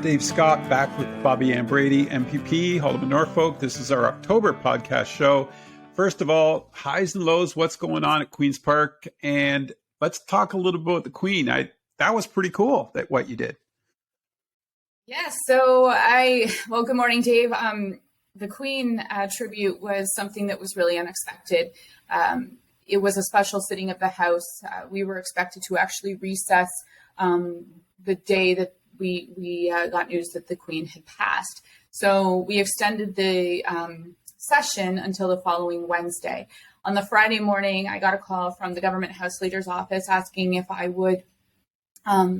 Dave Scott back with Bobbi and Brady, MPP, Haldeman Norfolk. This is our October podcast show. First of all, highs and lows, what's going on at Queen's Park? And let's talk a little bit about the Queen. That was pretty cool, what you did. Yes. Good morning, Dave. The Queen tribute was something that was really unexpected. It was a special sitting of the House. We were expected to actually recess the day that we got news that the Queen had passed. So we extended the session until the following Wednesday. On the Friday morning, I got a call from the Government House Leader's office asking if I would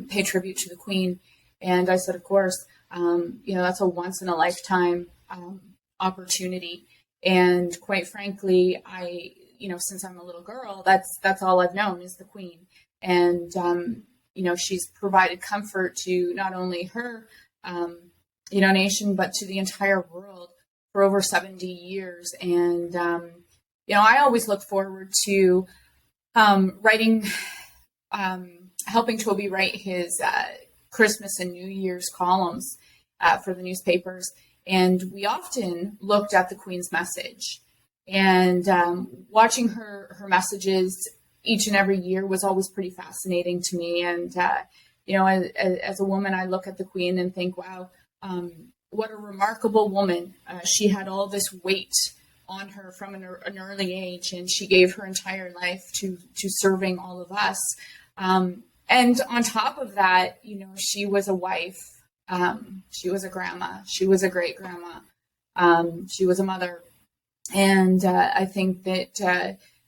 pay tribute to the Queen. And I said, of course, that's a once in a lifetime opportunity. And quite frankly, since I'm a little girl, that's all I've known is the Queen. And, she's provided comfort to not only her, nation, but to the entire world for over 70 years. And, I always look forward to helping Toby write his Christmas and New Year's columns for the newspapers. And we often looked at the Queen's message. And watching her messages each and every year was always pretty fascinating to me. And, as a woman, I look at the Queen and think, wow, what a remarkable woman. She had all this weight on her from an early age, and she gave her entire life to serving all of us. And on top of that, she was a wife. She was a grandma. She was a great grandma. She was a mother. And I think that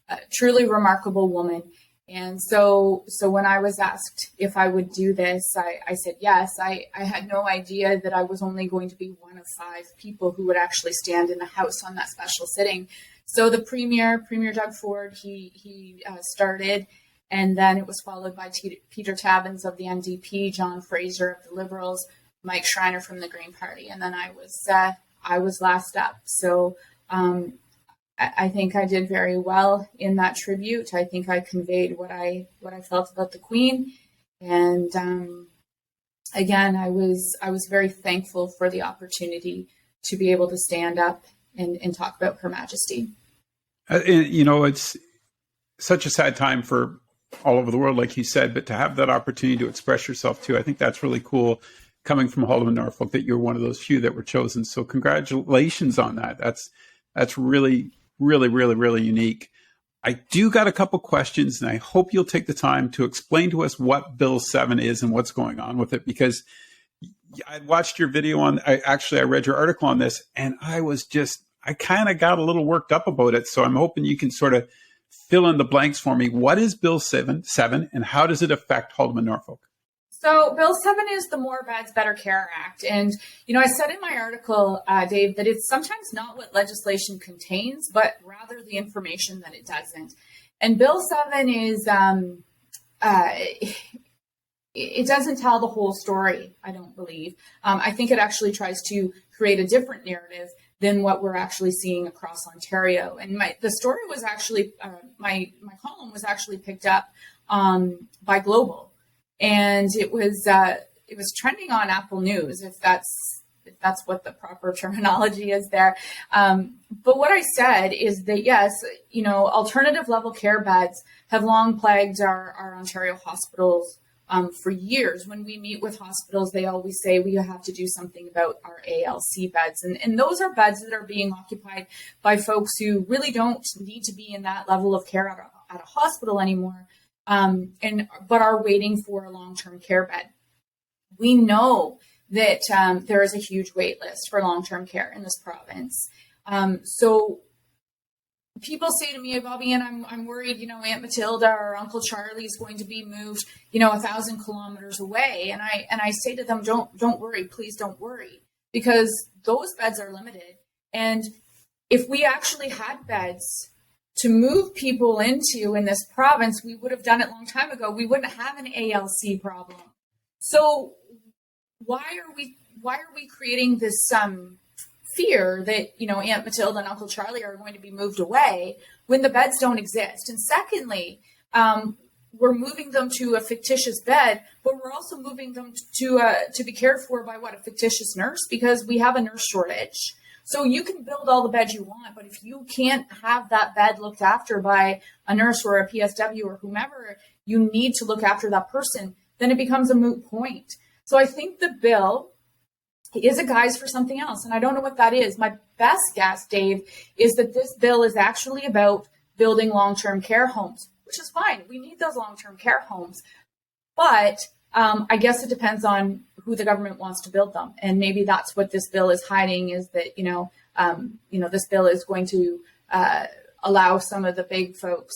a truly remarkable woman. And so when I was asked if I would do this, I said yes. I had no idea that I was only going to be one of 5 people who would actually stand in the House on that special sitting. So the Premier Doug Ford, he started, and then it was followed by Peter Tabuns of the NDP, John Fraser of the Liberals, Mike Schreiner from the Green Party, and then I was last up. So I think I did very well in that tribute. I think I conveyed what I felt about the Queen, and again, I was very thankful for the opportunity to be able to stand up and talk about Her Majesty. It's such a sad time for all over the world, like you said, but to have that opportunity to express yourself too, I think that's really cool. Coming from Haldeman Norfolk, that you're one of those few that were chosen. So congratulations on that. That's really, really, really, really unique. I do got a couple questions, and I hope you'll take the time to explain to us what Bill 7 is and what's going on with it, because I watched your video I read your article on this, and I kind of got a little worked up about it. So I'm hoping you can sort of fill in the blanks for me. What is Bill 7 and how does it affect Haldeman Norfolk? So Bill 7 is the More Beds, Better Care Act. And, I said in my article, Dave, that it's sometimes not what legislation contains, but rather the information that it doesn't. And Bill 7 is, it doesn't tell the whole story, I don't believe. I think it actually tries to create a different narrative than what we're actually seeing across Ontario. And the story was actually, my column was actually picked up by Global. And it was trending on Apple News, if that's what the proper terminology is there. But what I said is that, yes, alternative level care beds have long plagued our Ontario hospitals for years. When we meet with hospitals, they always say we have to do something about our ALC beds. And those are beds that are being occupied by folks who really don't need to be in that level of care at a hospital anymore. But are waiting for a long-term care bed. We know that there is a huge wait list for long-term care in this province. So people say to me, Bobbi, and I'm worried, Aunt Matilda or Uncle Charlie is going to be moved, 1,000 kilometers away. And I say to them, don't worry, please don't worry, because those beds are limited. And if we actually had beds to move people into in this province, we would have done it a long time ago. We wouldn't have an ALC problem. So why are we creating this fear that Aunt Matilda and Uncle Charlie are going to be moved away when the beds don't exist? And secondly, we're moving them to a fictitious bed, but we're also moving them to be cared for by a fictitious nurse, because we have a nurse shortage. So you can build all the beds you want, but if you can't have that bed looked after by a nurse or a PSW or whomever you need to look after that person, then it becomes a moot point. So I think the bill is a guise for something else, and I don't know what that is. My best guess, Dave, is that this bill is actually about building long-term care homes, which is fine. We need those long-term care homes, but I guess it depends on who the government wants to build them, and maybe that's what this bill is hiding, is that this bill is going to allow some of the big folks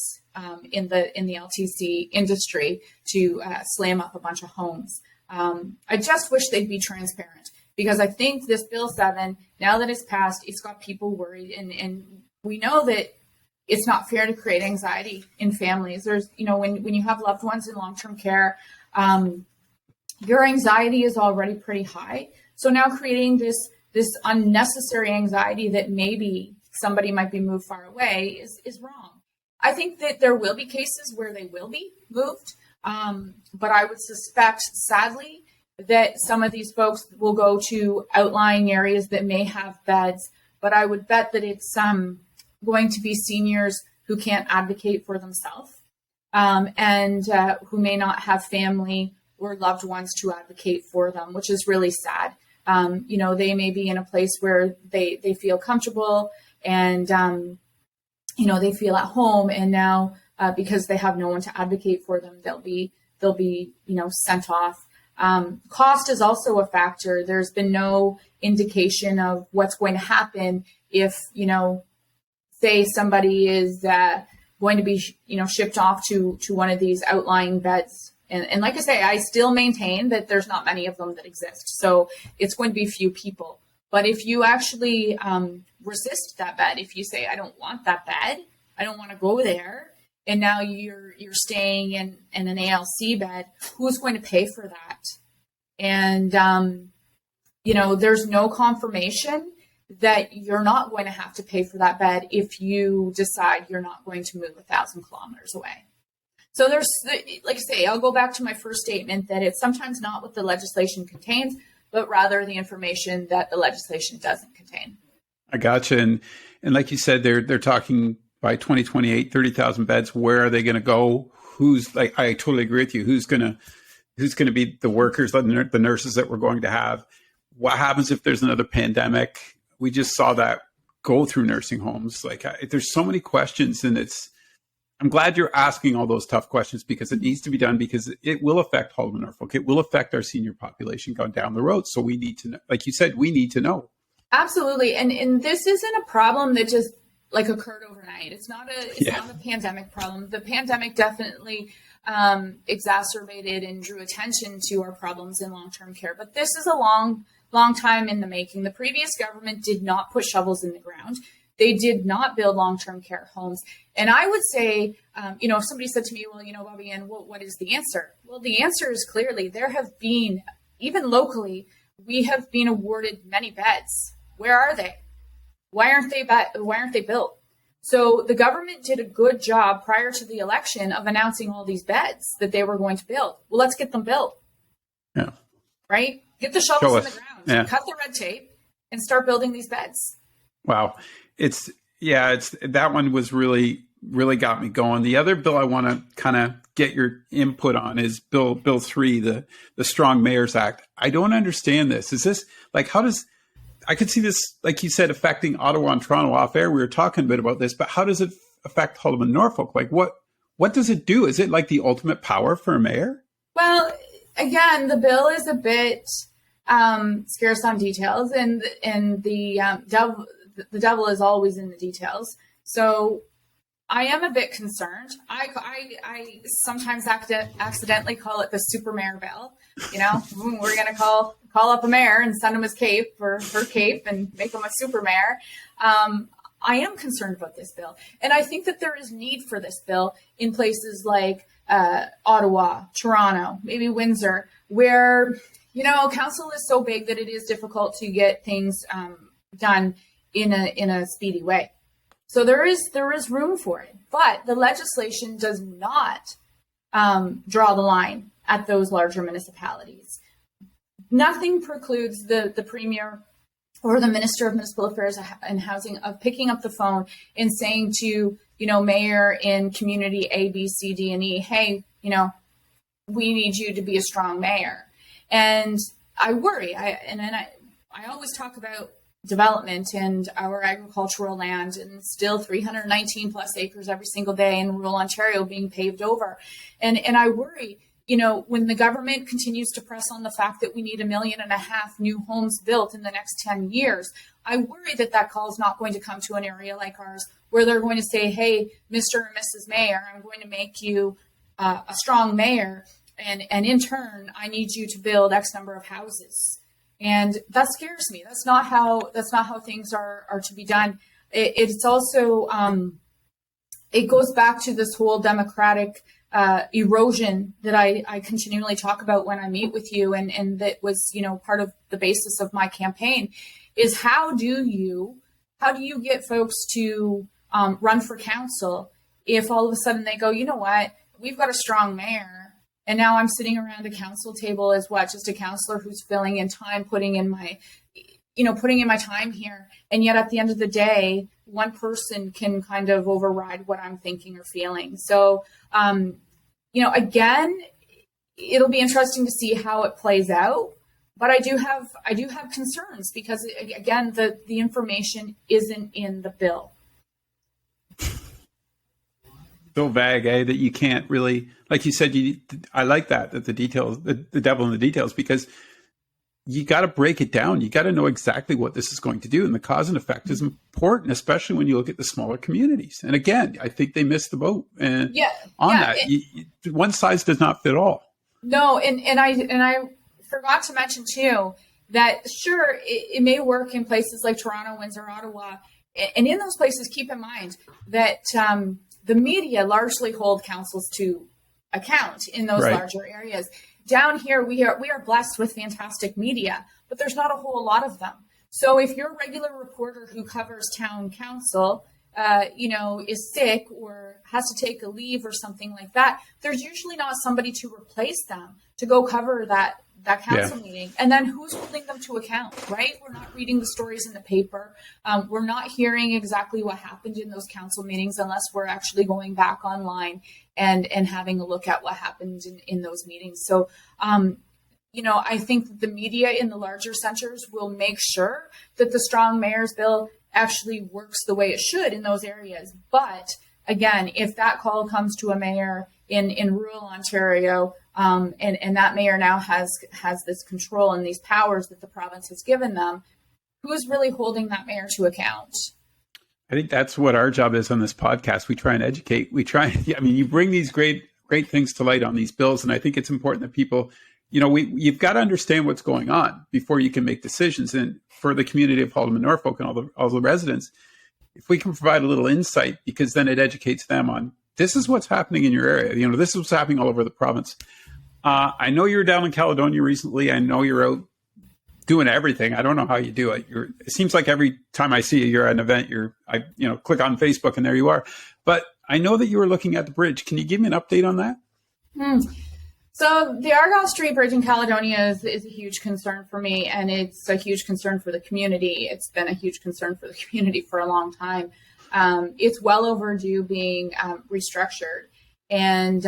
in the LTC industry to slam up a bunch of homes. I just wish they'd be transparent, because I think this Bill 7, now that it's passed, it's got people worried, and we know that it's not fair to create anxiety in families. There's, when you have loved ones in long-term care, your anxiety is already pretty high. So now creating this unnecessary anxiety that maybe somebody might be moved far away is wrong. I think that there will be cases where they will be moved, but I would suspect, sadly, that some of these folks will go to outlying areas that may have beds, but I would bet that it's going to be seniors who can't advocate for themselves, and who may not have family or loved ones to advocate for them, which is really sad. They may be in a place where they feel comfortable and, they feel at home, and now because they have no one to advocate for them, they'll be sent off. Cost is also a factor. There's been no indication of what's going to happen if, say somebody is going to be, shipped off to one of these outlying beds. And like I say, I still maintain that there's not many of them that exist. So it's going to be few people. But if you actually resist that bed, if you say, I don't want that bed, I don't want to go there, and now you're staying in an ALC bed, who's going to pay for that? And, there's no confirmation that you're not going to have to pay for that bed if you decide you're not going to move 1,000 kilometers away. So there's, like I say, I'll go back to my first statement that it's sometimes not what the legislation contains, but rather the information that the legislation doesn't contain. I gotcha. And like you said, they're talking by 2028, 30,000 beds. Where are they going to go? I totally agree with you. Who's going to be the workers, the nurses that we're going to have? What happens if there's another pandemic? We just saw that go through nursing homes. There's so many questions, and I'm glad you're asking all those tough questions, because it needs to be done, because it will affect Haldeman Norfolk. It will affect our senior population going down the road. So we need to know, like you said, we need to know. Absolutely. And this isn't a problem that just occurred overnight. It's not a pandemic problem. The pandemic definitely exacerbated and drew attention to our problems in long-term care. But this is a long time in the making. The previous government did not put shovels in the ground. They did not build long-term care homes. And I would say, if somebody said to me, well, Bobbi, and what is the answer? Well, the answer is clearly there have been, even locally, we have been awarded many beds. Where are they? Why aren't they built? So the government did a good job prior to the election of announcing all these beds that they were going to build. Well, let's get them built. Yeah. Right? Get the shovels in the ground, cut the red tape, and start building these beds. Wow. It's that one was really got me going. The other bill I want to kind of get your input on is Bill 3, the Strong Mayors Act. I don't understand this. Is this I could see this, like you said, affecting Ottawa and Toronto off air. We were talking a bit about this, but how does it affect Haldeman Norfolk? What does it do? Is it like the ultimate power for a mayor? Well, again, the bill is a bit scarce on details, and the devil is always in the details. So I am a bit concerned. I sometimes accidentally call it the super mayor bill. We're going to call up a mayor and send him his cape or her cape and make him a super mayor. I am concerned about this bill. And I think that there is need for this bill in places like Ottawa, Toronto, maybe Windsor, where, council is so big that it is difficult to get things done in a speedy way. So there is room for it, but the legislation does not draw the line at those larger municipalities. Nothing precludes the premier or the Minister of Municipal Affairs and Housing of picking up the phone and saying to, mayor in community A, B, C, D, and E, hey, we need you to be a strong mayor. And I worry, I always talk about development and our agricultural land, and still 319 plus acres every single day in rural Ontario being paved over. And I worry, when the government continues to press on the fact that we need 1.5 million new homes built in the next 10 years, I worry that call is not going to come to an area like ours where they're going to say, hey, Mr. and Mrs. Mayor, I'm going to make you a strong mayor. And in turn, I need you to build X number of houses. And that scares me. That's not how things are to be done. It's also, it goes back to this whole democratic erosion that I continually talk about when I meet with you, and that was part of the basis of my campaign, is how do you get folks to run for council if all of a sudden they go, you know what, we've got a strong mayor, and now I'm sitting around a council table as just a councillor who's filling in time, putting in my time here, and yet at the end of the day, one person can kind of override what I'm thinking or feeling. So, again, it'll be interesting to see how it plays out. But I do have concerns because, again, the information isn't in the bill. So vague, that you can't really, like you said, I like that the details, the devil in the details, because you got to break it down. You got to know exactly what this is going to do. And the cause and effect is important, especially when you look at the smaller communities. And again, I think they missed the boat. And one size does not fit all. No. And I forgot to mention too, that sure, it may work in places like Toronto, Windsor, Ottawa. And in those places, keep in mind that the media largely hold councils to account in those larger areas. Down here, we are blessed with fantastic media, but there's not a whole lot of them. So if you're a regular reporter who covers town council, is sick or has to take a leave or something like that, there's usually not somebody to replace them to go cover that council meeting. And then who's holding them to account, right? We're not reading the stories in the paper. We're not hearing exactly what happened in those council meetings unless we're actually going back online and having a look at what happened in those meetings. So, I think that the media in the larger centers will make sure that the Strong Mayor's Bill actually works the way it should in those areas. But again, if that call comes to a mayor in rural Ontario, and that mayor now has this control and these powers that the province has given them, who's really holding that mayor to account? I think that's what our job is on this podcast. We try and educate. You bring these great things to light on these bills. And I think it's important that people, you've got to understand what's going on before you can make decisions. And for the community of Haldimand, Norfolk, and all the residents, if we can provide a little insight, because then it educates them on, this is what's happening in your area. This is what's happening all over the province. I know you're down in Caledonia recently. I know you're out doing everything. I don't know how you do it. It seems like every time I see you, you're at an event. I click on Facebook and there you are. But I know that you were looking at the bridge. Can you give me an update on that? So the Argyle Street Bridge in Caledonia is a huge concern for me, and it's a huge concern for the community. It's been a huge concern for the community for a long time. It's well overdue being restructured. And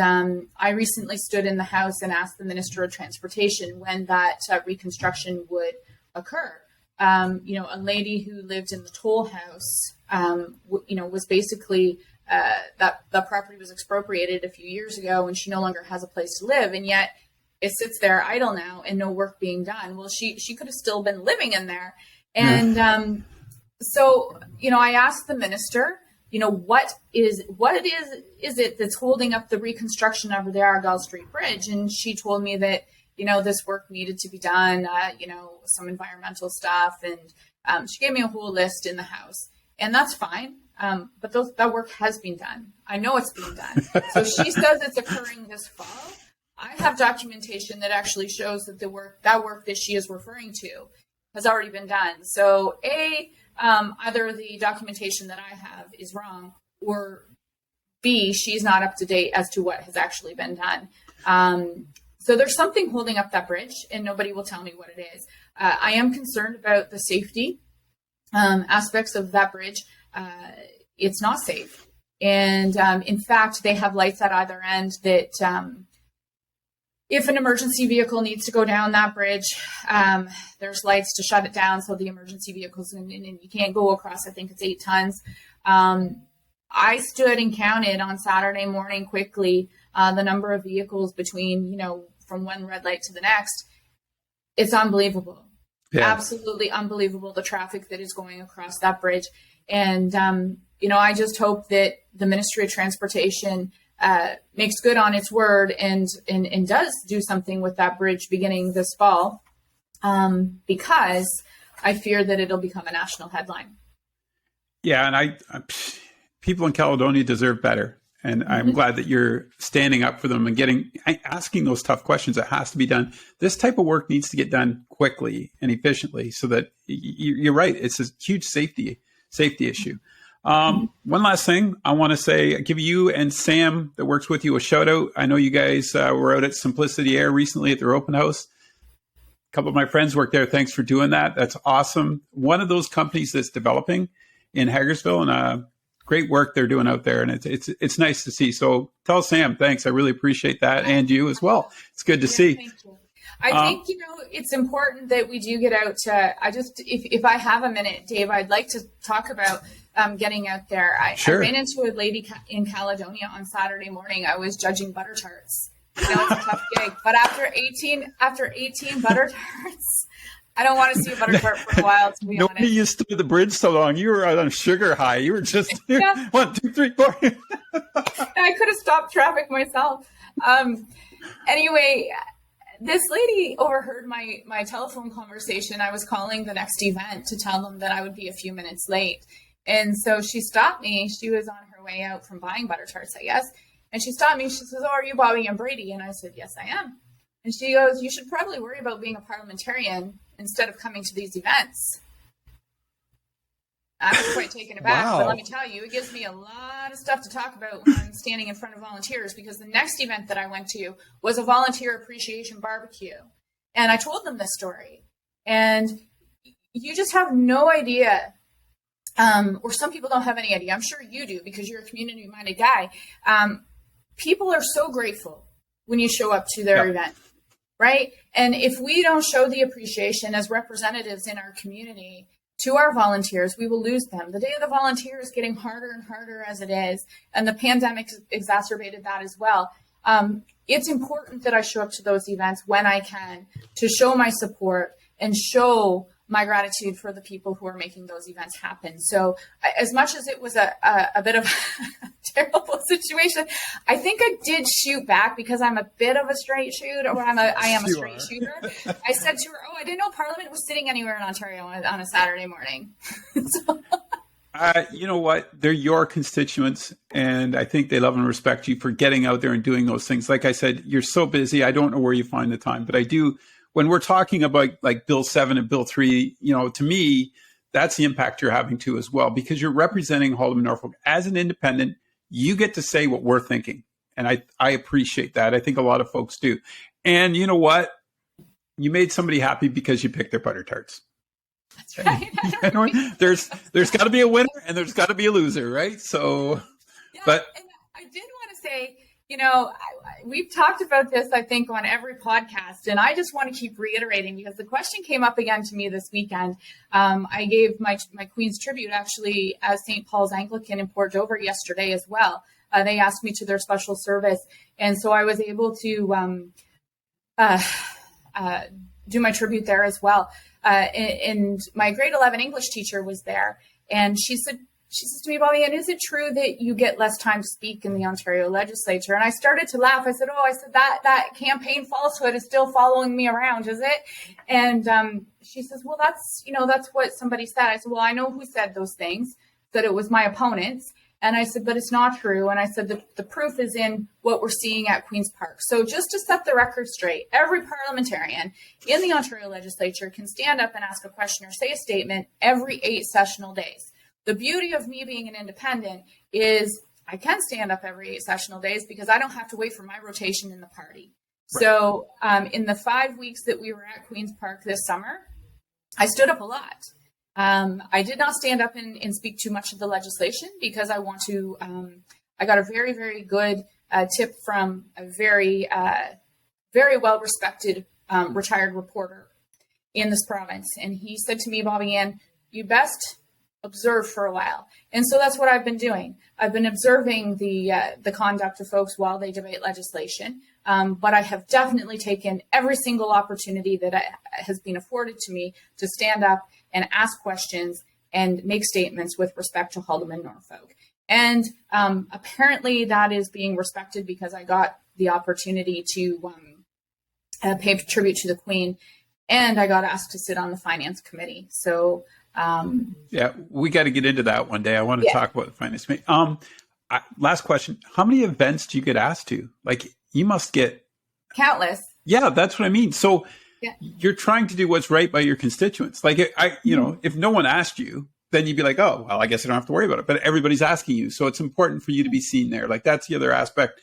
I recently stood in the House and asked the Minister of Transportation when that reconstruction would occur. A lady who lived in the toll house, was basically that property was expropriated a few years ago, and she no longer has a place to live, and yet it sits there idle now and no work being done. Well, she could have still been living in there, and so I asked the minister, what is it that's holding up the reconstruction of the Argyle Street Bridge? And she told me that, this work needed to be done, some environmental stuff. And she gave me a whole list in the House, and that's fine. But that work has been done. I know it's being done. So she says it's occurring this fall. I have documentation that actually shows that that work that she is referring to has already been done. So either the documentation that I have is wrong, or B, she's not up to date as to what has actually been done. So there's something holding up that bridge, and nobody will tell me what it is. I am concerned about the safety aspects of that bridge. It's not safe. And in fact, they have lights at either end that if an emergency vehicle needs to go down that bridge, there's lights to shut it down so the emergency vehicles, and you can't go across, I think it's 8 tons. I stood and counted on Saturday morning quickly the number of vehicles between, from one red light to the next. It's unbelievable. Yeah. Absolutely unbelievable, the traffic that is going across that bridge. And, I just hope that the Ministry of Transportation makes good on its word and does do something with that bridge beginning this fall, because I fear that it'll become a national headline. Yeah, and people in Caledonia deserve better. And I'm glad that you're standing up for them and asking those tough questions. It has to be done. This type of work needs to get done quickly and efficiently so that you're right. It's a huge safety issue. One last thing I want to say, give you and Sam that works with you a shout out. I know you guys were out at Simplicity Air recently at their open house. A couple of my friends work there. Thanks for doing that. That's awesome. One of those companies that's developing in Hagersville, and great work they're doing out there, and it's nice to see. So tell Sam thanks. I really appreciate that, and you as well. It's good to see. Thank you. I think it's important that we do get out. If I have a minute, Dave, I'd like to talk about getting out there. Sure. I ran into a lady in Caledonia on Saturday morning. I was judging butter tarts. It's a tough gig, but after 18 butter tarts, I don't want to see a butter tart for a while, to be honest. Nobody used to do the bridge so long. You were on a sugar high. You were just 1, 2, 3, 4. I could have stopped traffic myself. Anyway, this lady overheard my telephone conversation. I was calling the next event to tell them that I would be a few minutes late. And so she stopped me. She was on her way out from buying butter tarts, I guess. And she stopped me. She says, "Oh, are you Bobbi and Brady?" And I said, "Yes, I am." And she goes, "You should probably worry about being a parliamentarian instead of coming to these events." I was quite taken aback, But let me tell you, it gives me a lot of stuff to talk about when I'm standing in front of volunteers, because the next event that I went to was a volunteer appreciation barbecue. And I told them this story. And you just have no idea, or some people don't have any idea. I'm sure you do, because you're a community-minded guy. People are so grateful when you show up to their event. Right? And if we don't show the appreciation as representatives in our community to our volunteers, we will lose them. The Day of the Volunteer is getting harder and harder as it is, and the pandemic exacerbated that as well. It's important that I show up to those events when I can, to show my support and show my gratitude for the people who are making those events happen. So as much as it was a bit of a terrible situation, I think I did shoot back, because I'm a bit of a straight shooter, or I am a straight shooter. I said to her, "Oh, I didn't know Parliament was sitting anywhere in Ontario on a Saturday morning." You know what? They're your constituents, and I think they love and respect you for getting out there and doing those things. Like I said, you're so busy. I don't know where you find the time, but I do. When we're talking about like Bill 7 and Bill 3, to me, that's the impact you're having too as well, because you're representing Haldimand Norfolk as an independent. You get to say what we're thinking. And I appreciate that. I think a lot of folks do. And you know what? You made somebody happy because you picked their butter tarts. That's right. There's got to be a winner and there's got to be a loser, right? So, but and I did want to say, we've talked about this, I think, on every podcast, and I just want to keep reiterating, because the question came up again to me this weekend. I gave my Queen's tribute actually as St. Paul's Anglican in Port Dover yesterday as well. They asked me to their special service, and so I was able to do my tribute there as well. And my grade 11 English teacher was there, and she says to me, "Bobbi, and is it true that you get less time to speak in the Ontario legislature?" And I started to laugh. I said, that campaign falsehood is still following me around, is it? And she says, "Well, that's what somebody said." I said, "Well, I know who said those things, that it was my opponents." And I said, "But it's not true." And I said, the proof is in what we're seeing at Queen's Park. So just to set the record straight, every parliamentarian in the Ontario legislature can stand up and ask a question or say a statement every 8 sessional days. The beauty of me being an independent is I can stand up every 8 sessional days because I don't have to wait for my rotation in the party. Right. So in the 5 weeks that we were at Queen's Park this summer, I stood up a lot. I did not stand up and speak too much of the legislation because I want to, I got a very, very good tip from a very, very well-respected retired reporter in this province. And he said to me, Bobbi Ann, you best observe for a while. And so that's what I've been doing. I've been observing the conduct of folks while they debate legislation. But I have definitely taken every single opportunity that has been afforded to me to stand up and ask questions and make statements with respect to Haldimand Norfolk. And apparently that is being respected because I got the opportunity to pay tribute to the Queen, and I got asked to sit on the finance committee. So yeah, we got to get into that one day. I want to talk about the finance committee. Last question: how many events do you get asked to? Like, you must get countless. Yeah, that's what I mean. So you're trying to do what's right by your constituents. Like, you know, if no one asked you, then you'd be like, oh, well, I guess I don't have to worry about it. But everybody's asking you, so it's important for you to be seen there. Like, that's the other aspect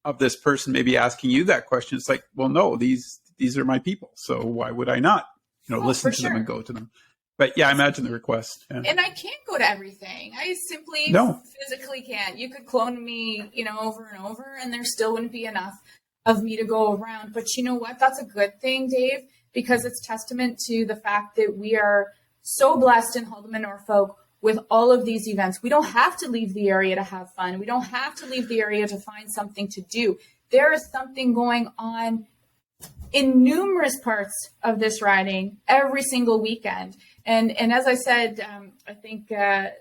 of this person maybe asking you that question. It's like, well, no, these are my people, so why would I not, you know, listen to them and go to them? But yeah, I imagine the request. Yeah. And I can't go to everything. I simply physically can't. You could clone me, you know, over and over, and there still wouldn't be enough of me to go around. But you know what? That's a good thing, Dave, because it's testament to the fact that we are so blessed in Haldimand Norfolk with all of these events. We don't have to leave the area to have fun. We don't have to leave the area to find something to do. There is something going on in numerous parts of this riding every single weekend. And as I said, I think at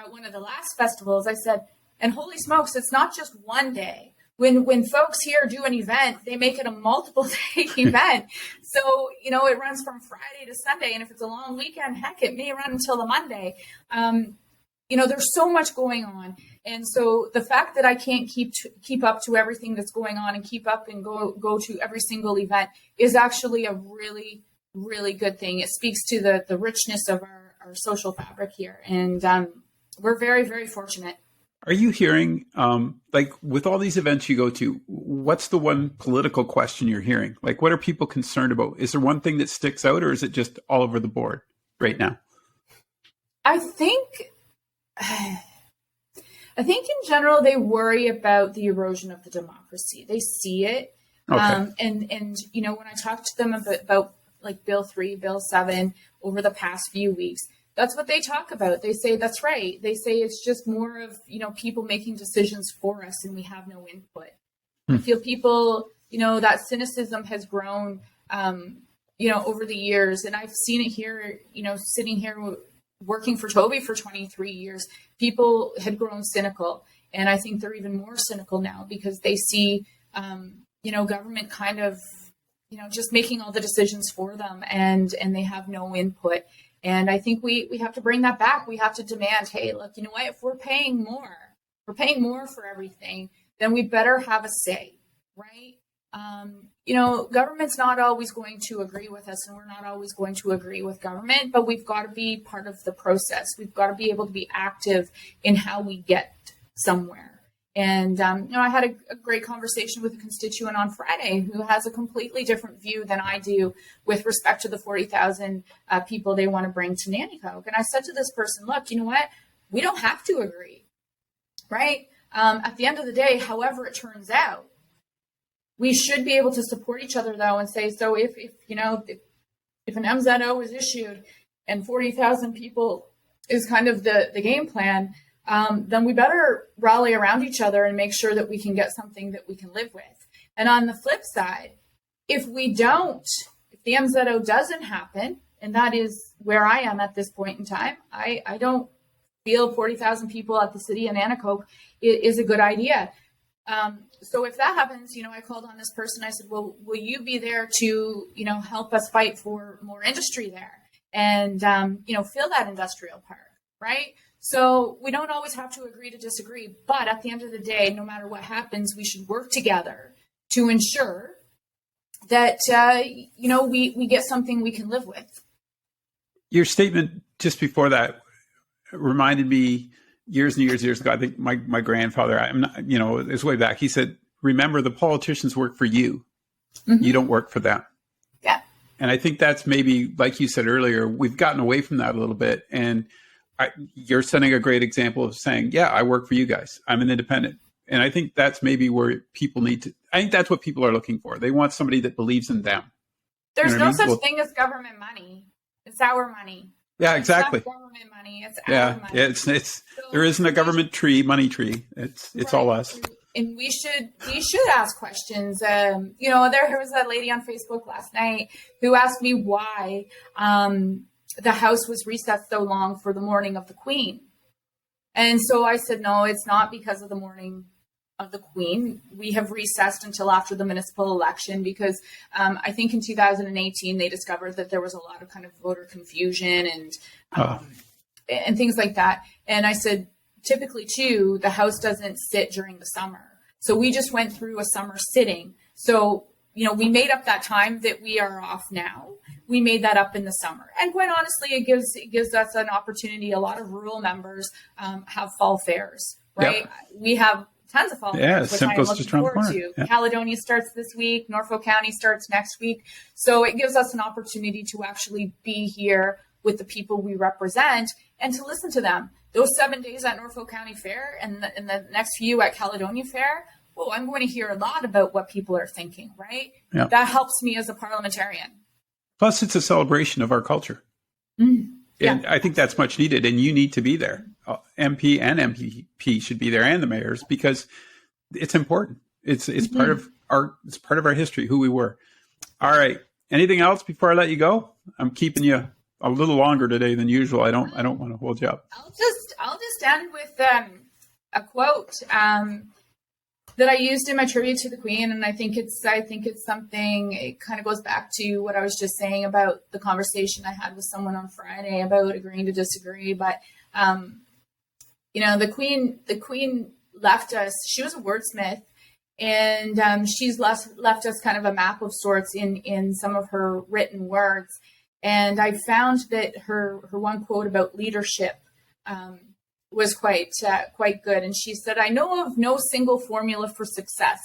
one of the last festivals, I said, and holy smokes, it's not just one day. When folks here do an event, they make it a multiple day event. So, you know, it runs from Friday to Sunday. And if it's a long weekend, heck, it may run until the Monday. You know, there's so much going on. And so the fact that I can't keep up to everything that's going on and keep up and go to every single event is actually a really, really good thing. It speaks to the richness of our social fabric here. And we're very, very fortunate. Are you hearing, like, with all these events you go to, what's the one political question you're hearing? Like, what are people concerned about? Is there one thing that sticks out, or is it just all over the board right now? I think in general, they worry about the erosion of the democracy. They see it. Okay. And you know, when I talk to them about like Bill 3, Bill 7 over the past few weeks, that's what they talk about. They say, that's right. They say it's just more of, you know, people making decisions for us and we have no input. I feel people, you know, that cynicism has grown, you know, over the years. And I've seen it here, you know, sitting here working for Toby for 23 years, people had grown cynical. And I think they're even more cynical now because they see, you know, government kind of, you know, just making all the decisions for them and they have no input. And I think we have to bring that back. We have to demand, hey, look, you know what, if we're paying more for everything, then we better have a say, right? You know, government's not always going to agree with us and we're not always going to agree with government, but we've got to be part of the process. We've got to be able to be active in how we get somewhere. And, you know, I had a great conversation with a constituent on Friday who has a completely different view than I do with respect to the 40,000 people they want to bring to Nanticoke. And I said to this person, look, you know what? We don't have to agree, right? At the end of the day, however it turns out, we should be able to support each other, though, and say, so if you know, if an MZO is issued and 40,000 people is kind of the game plan, then we better rally around each other and make sure that we can get something that we can live with. And on the flip side, if the MZO doesn't happen, and that is where I am at this point in time, I don't feel 40,000 people at the city of Nanticoke is a good idea. So if that happens, you know, I called on this person. I said, well, will you be there to, you know, help us fight for more industry there and, you know, fill that industrial park, right? So we don't always have to agree to disagree. But at the end of the day, no matter what happens, we should work together to ensure that, you know, we get something we can live with. Your statement just before that reminded me years and years ago, I think my grandfather, I'm not, you know, it's way back. He said, remember, the politicians work for you. Mm-hmm. You don't work for them. Yeah. And I think that's maybe, like you said earlier, we've gotten away from that a little bit. And you're setting a great example of saying, yeah, I work for you guys. I'm an independent. And I think that's maybe where people need to, I think that's what people are looking for. They want somebody that believes in them. There's no such thing as government money. It's our money. Yeah, exactly. It's not government money. It's our money. It's so there isn't a government money tree. It's right. All us. And we should ask questions. You know, there was a lady on Facebook last night who asked me why the house was recessed so long for the morning of the Queen. And so I said, no, it's not because of the morning of the Queen. We have recessed until after the municipal election because I think in 2018 they discovered that there was a lot of kind of voter confusion and things like that. And I said, typically too, the House doesn't sit during the summer. So we just went through a summer sitting. So, you know, we made up that time that we are off now. We made that up in the summer. And quite honestly, it gives us an opportunity. A lot of rural members have fall fairs, right? Yep. We have tons of fall fairs, which I'm looking forward to. Yeah. Caledonia starts this week. Norfolk County starts next week. So it gives us an opportunity to actually be here with the people we represent and to listen to them. Those 7 days at Norfolk County Fair and the next few at Caledonia Fair, well, I'm going to hear a lot about what people are thinking, right? Yeah. That helps me as a parliamentarian. Plus, it's a celebration of our culture. Mm. Yeah. And I think that's much needed. And you need to be there. MP and MPP should be there, and the mayors, because it's important. It's mm-hmm. part of our history, who we were. All right. Anything else before I let you go? I'm keeping you a little longer today than usual. I don't want to hold you up. I'll just end with a quote that I used in my tribute to the Queen, and I think it's something. It kind of goes back to what I was just saying about the conversation I had with someone on Friday about agreeing to disagree. But you know, the Queen left us. She was a wordsmith, and she's left us kind of a map of sorts in some of her written words. And I found that her one quote about leadership was quite good. And she said, "I know of no single formula for success,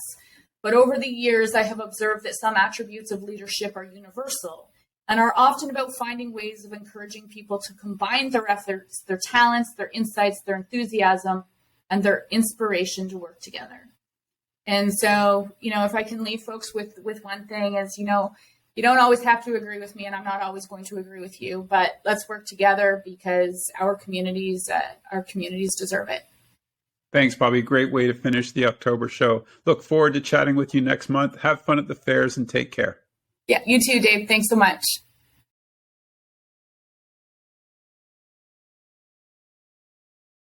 but over the years, I have observed that some attributes of leadership are universal and are often about finding ways of encouraging people to combine their efforts, their talents, their insights, their enthusiasm, and their inspiration to work together." And so, you know, if I can leave folks with one thing is, you know, you don't always have to agree with me, and I'm not always going to agree with you, but let's work together because our communities deserve it. Thanks, Bobbi. Great way to finish the October show. Look forward to chatting with you next month. Have fun at the fairs and take care. Yeah, you too, Dave. Thanks so much.